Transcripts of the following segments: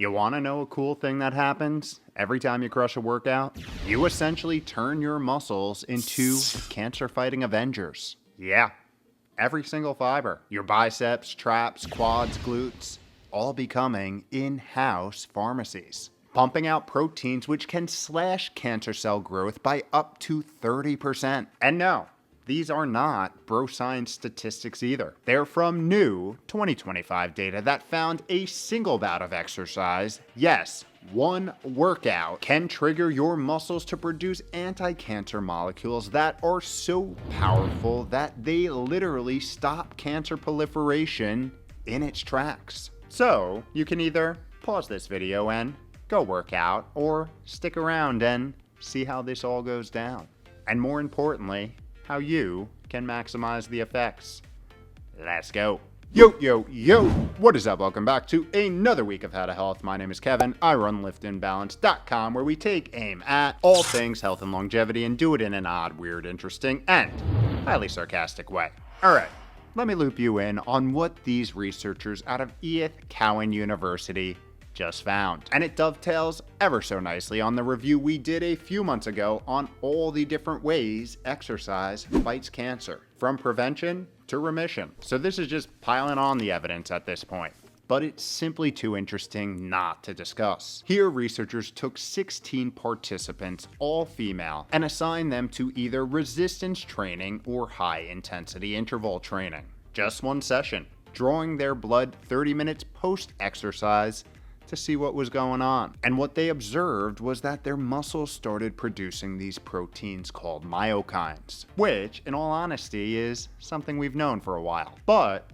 You want to know a cool thing that happens every time you crush a workout? You essentially turn your muscles into cancer-fighting Avengers. Yeah, every single fiber. Your biceps, traps, quads, glutes, all becoming in-house pharmacies, pumping out proteins which can slash cancer cell growth by up to 30%. And no, these are not bro science statistics either. They're from new 2025 data that found a single bout of exercise, yes, one workout, can trigger your muscles to produce anti-cancer molecules that are so powerful that they literally stop cancer proliferation in its tracks. So you can either pause this video and go work out, or stick around and see how this all goes down. And more importantly, how you can maximize the effects. Let's go. Yo, yo, yo! What is up? Welcome back to another week of How to Health. My name is Kevin. I run liftinbalance.com, where we take aim at all things health and longevity and do it in an odd, weird, interesting, and highly sarcastic way. Alright, let me loop you in on what these researchers out of E.F. Cowan University just found. And it dovetails ever so nicely on the review we did a few months ago on all the different ways exercise fights cancer, from prevention to remission. So this is just piling on the evidence at this point, but it's simply too interesting not to discuss. Here, researchers took 16 participants, all female, and assigned them to either resistance training or high-intensity interval training. Just one session, drawing their blood 30 minutes post-exercise to see what was going on. And what they observed was that their muscles started producing these proteins called myokines, which, in all honesty, is something we've known for a while. But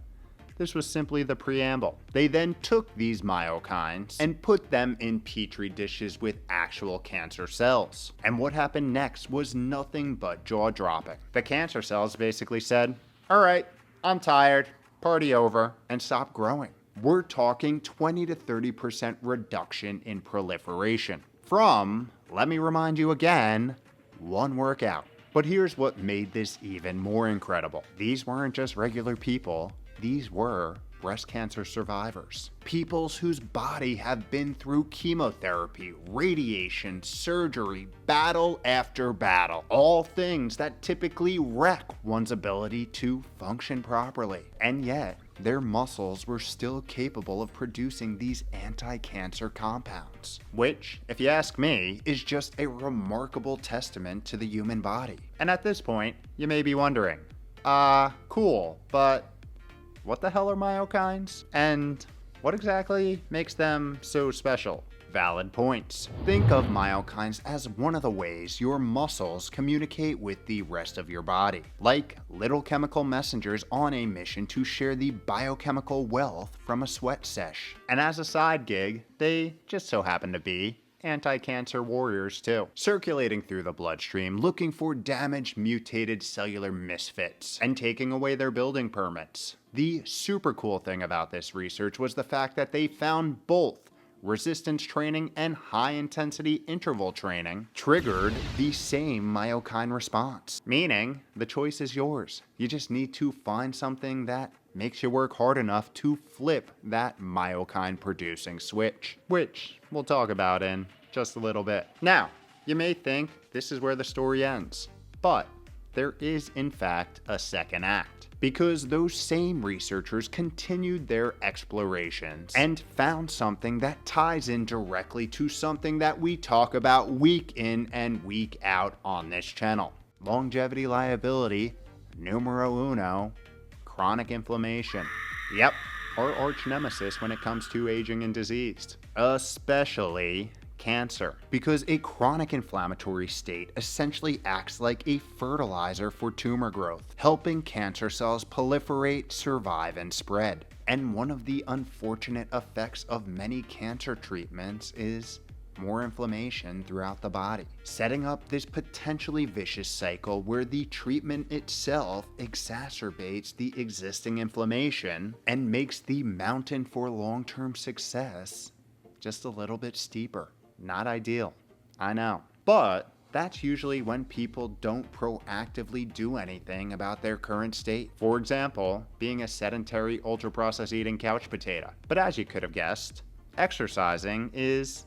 this was simply the preamble. They then took these myokines and put them in petri dishes with actual cancer cells. And what happened next was nothing but jaw-dropping. The cancer cells basically said, "All right, I'm tired, party over," and stopped growing. We're talking 20 to 30% reduction in proliferation from, let me remind you again, one workout. But here's what made this even more incredible. These weren't just regular people. These were breast cancer survivors. Peoples whose body have been through chemotherapy, radiation, surgery, battle after battle. All things that typically wreck one's ability to function properly. And yet, their muscles were still capable of producing these anti-cancer compounds, which, if you ask me, is just a remarkable testament to the human body. And at this point, you may be wondering, cool, but what the hell are myokines? And what exactly makes them so special? Valid points. Think of myokines as one of the ways your muscles communicate with the rest of your body, like little chemical messengers on a mission to share the biochemical wealth from a sweat sesh. And as a side gig, they just so happen to be anti-cancer warriors too, circulating through the bloodstream, looking for damaged, mutated cellular misfits and taking away their building permits. The super cool thing about this research was the fact that they found both resistance training and high-intensity interval training triggered the same myokine response, meaning the choice is yours. You just need to find something that makes you work hard enough to flip that myokine producing switch, which we'll talk about in just a little bit. Now, you may think this is where the story ends, but there is in fact a second act, because those same researchers continued their explorations and found something that ties in directly to something that we talk about week in and week out on this channel. Longevity liability, numero uno, chronic inflammation. Yep, our arch nemesis when it comes to aging and disease, especially cancer, because a chronic inflammatory state essentially acts like a fertilizer for tumor growth, helping cancer cells proliferate, survive, and spread. And one of the unfortunate effects of many cancer treatments is more inflammation throughout the body, setting up this potentially vicious cycle where the treatment itself exacerbates the existing inflammation and makes the mountain for long-term success just a little bit steeper. Not ideal, I know. But that's usually when people don't proactively do anything about their current state. For example, being a sedentary, ultra-processed eating couch potato. But as you could have guessed, exercising is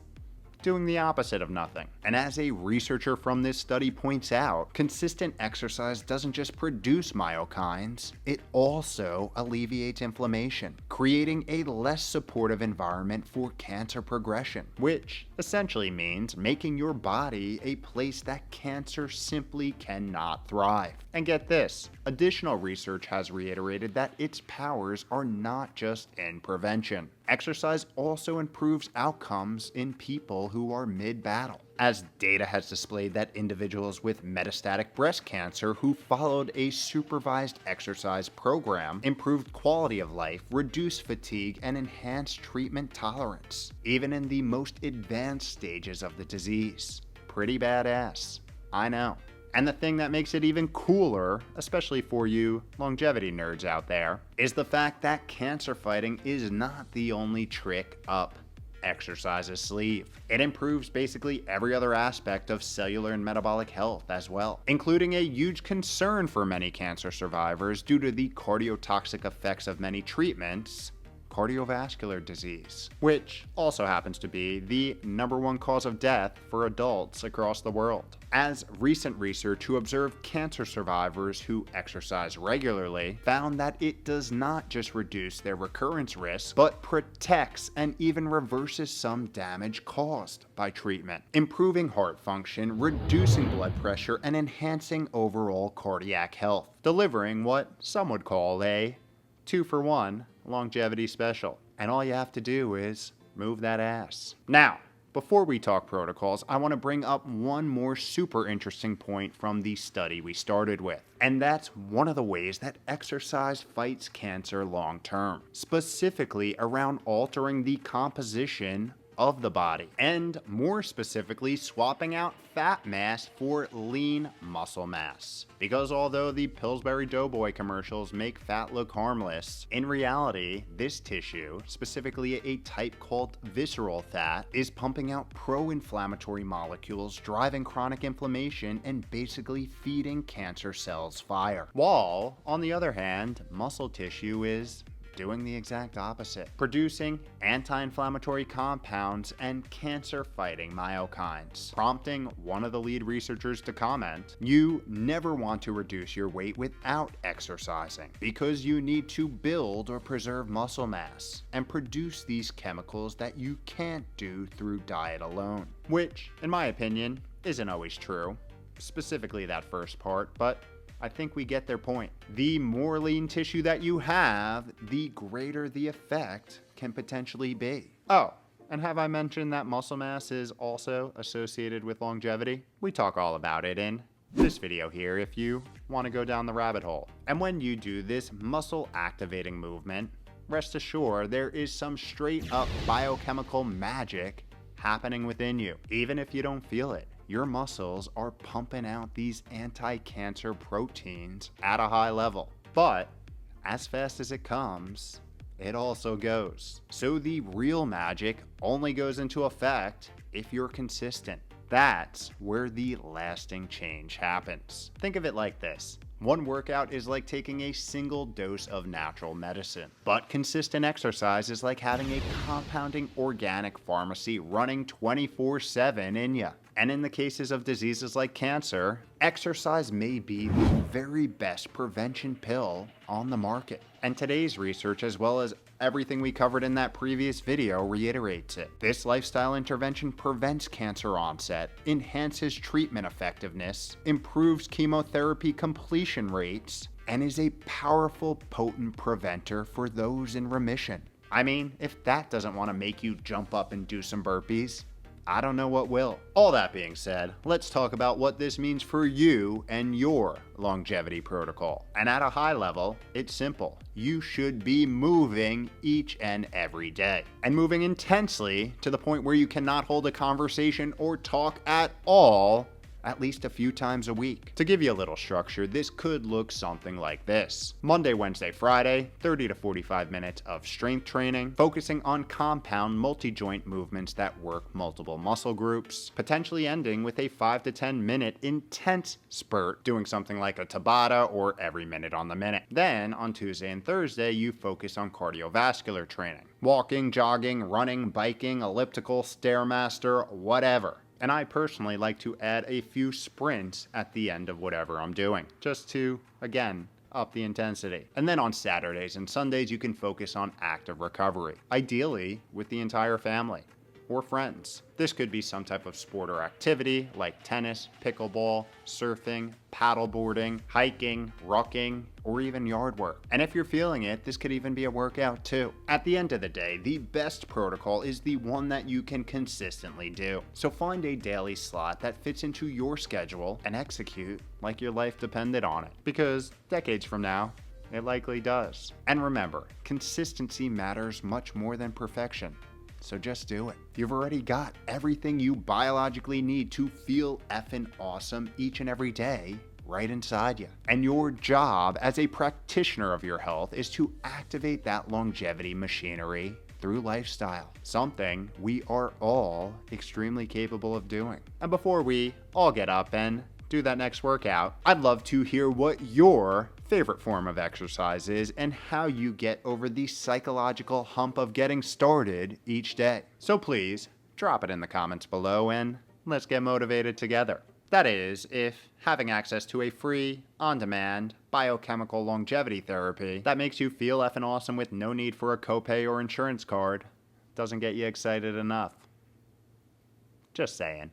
doing the opposite of nothing. And as a researcher from this study points out, consistent exercise doesn't just produce myokines, it also alleviates inflammation, creating a less supportive environment for cancer progression, which essentially means making your body a place that cancer simply cannot thrive. And get this, additional research has reiterated that its powers are not just in prevention. Exercise also improves outcomes in people who are mid-battle, as data has displayed that individuals with metastatic breast cancer who followed a supervised exercise program improved quality of life, reduced fatigue, and enhanced treatment tolerance, even in the most advanced stages of the disease. Pretty badass, I know. And the thing that makes it even cooler, especially for you longevity nerds out there, is the fact that cancer fighting is not the only trick up exercise's sleeve. It improves basically every other aspect of cellular and metabolic health as well, including a huge concern for many cancer survivors due to the cardiotoxic effects of many treatments, cardiovascular disease, which also happens to be the #1 cause of death for adults across the world. As recent research who observed cancer survivors who exercise regularly found that it does not just reduce their recurrence risk, but protects and even reverses some damage caused by treatment, improving heart function, reducing blood pressure, and enhancing overall cardiac health, delivering what some would call a 2-for-1 longevity special. And all you have to do is move that ass. Now, before we talk protocols, I want to bring up one more super interesting point from the study we started with. And that's one of the ways that exercise fights cancer long term, specifically around altering the composition of the body, and more specifically swapping out fat mass for lean muscle mass. Because although the Pillsbury Doughboy commercials make fat look harmless, in reality, this tissue, specifically a type called visceral fat, is pumping out pro-inflammatory molecules, driving chronic inflammation, and basically feeding cancer cells fire. While, on the other hand, muscle tissue is doing the exact opposite, producing anti-inflammatory compounds and cancer-fighting myokines, prompting one of the lead researchers to comment, "You never want to reduce your weight without exercising, because you need to build or preserve muscle mass and produce these chemicals that you can't do through diet alone." Which, in my opinion, isn't always true, specifically that first part, but I think we get their point. The more lean tissue that you have, the greater the effect can potentially be. Oh, and have I mentioned that muscle mass is also associated with longevity? We talk all about it in this video here if you want to go down the rabbit hole. And when you do this muscle activating movement, rest assured there is some straight up biochemical magic happening within you, even if you don't feel it. Your muscles are pumping out these anti-cancer proteins at a high level. But as fast as it comes, it also goes. So the real magic only goes into effect if you're consistent. That's where the lasting change happens. Think of it like this. One workout is like taking a single dose of natural medicine, but consistent exercise is like having a compounding organic pharmacy running 24/7 in ya. And in the cases of diseases like cancer, exercise may be the very best prevention pill on the market. And today's research, as well as everything we covered in that previous video, reiterates it. This lifestyle intervention prevents cancer onset, enhances treatment effectiveness, improves chemotherapy completion rates, and is a powerful, potent preventer for those in remission. I mean, if that doesn't want to make you jump up and do some burpees, I don't know what will. All that being said, let's talk about what this means for you and your longevity protocol. And at a high level, it's simple. You should be moving each and every day. And moving intensely to the point where you cannot hold a conversation or talk at all at least a few times a week. To give you a little structure, this could look something like this. Monday, Wednesday, Friday, 30 to 45 minutes of strength training, focusing on compound multi-joint movements that work multiple muscle groups, potentially ending with a 5 to 10 minute intense spurt, doing something like a Tabata or every minute on the minute. Then on Tuesday and Thursday, you focus on cardiovascular training. Walking, jogging, running, biking, elliptical, Stairmaster, whatever. And I personally like to add a few sprints at the end of whatever I'm doing, just to, again, up the intensity. And then on Saturdays and Sundays, you can focus on active recovery, ideally with the entire family or friends. This could be some type of sport or activity like tennis, pickleball, surfing, paddleboarding, hiking, rucking, or even yard work. And if you're feeling it, this could even be a workout too. At the end of the day, the best protocol is the one that you can consistently do. So find a daily slot that fits into your schedule and execute like your life depended on it. Because decades from now, it likely does. And remember, consistency matters much more than perfection. So just do it. You've already got everything you biologically need to feel effing awesome each and every day right inside you. And your job as a practitioner of your health is to activate that longevity machinery through lifestyle, something we are all extremely capable of doing. And before we all get up and do that next workout, I'd love to hear what your favorite form of exercise is and how you get over the psychological hump of getting started each day. So please drop it in the comments below and let's get motivated together. That is, if having access to a free, on-demand, biochemical longevity therapy that makes you feel effing awesome with no need for a copay or insurance card doesn't get you excited enough. Just saying.